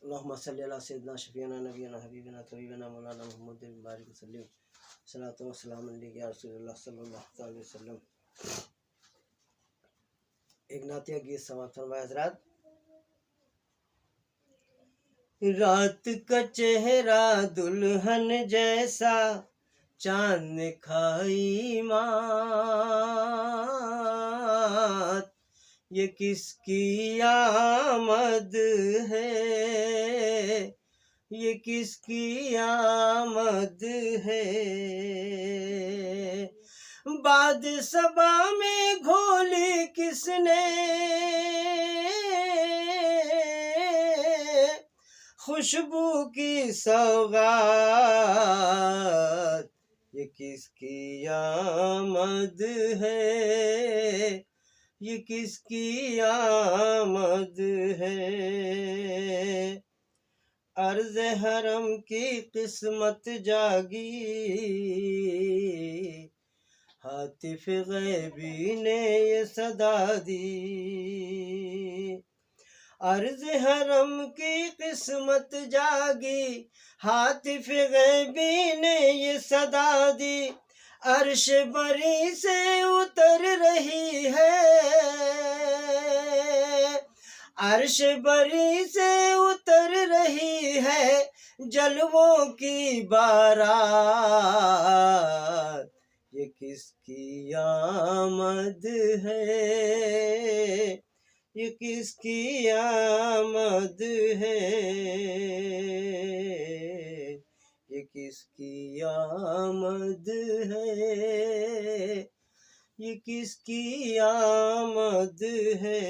अल्लाहुम्मा सल्लि अला सय्यिदिना शफीना नबीना हबीबना तबीबना मौलाना मुहम्मद बारिक वसल्लम सलातो व सलाम अलैका या रसूलल्लाह सल्लल्लाहु अलैहि वसल्लम। एक नातिया गीत समाप्त फरमाया हज़रात। रात का चेहरा दुल्हन जैसा चांद खाई मात, ये किसकी आमद है, ये किसकी आमद है। बाद सबा में घोली किसने, खुशबू की सौगात, ये किसकी आमद है, ये किसकी आमद है। अर्ज़ हरम की किस्मत जागी, हातिफ गैबी ने ये सदा दी। अर्ज़ हरम की किस्मत जागी, हातिफ गैबी ने ये सदा दी। अर्श बरी से उतर रही है, अर्श बरी से उतर रही है जलवों की बारात, ये किसकी आमद है, ये किसकी आमद है, ये किसकी आमद है, ये किसकी आमद है।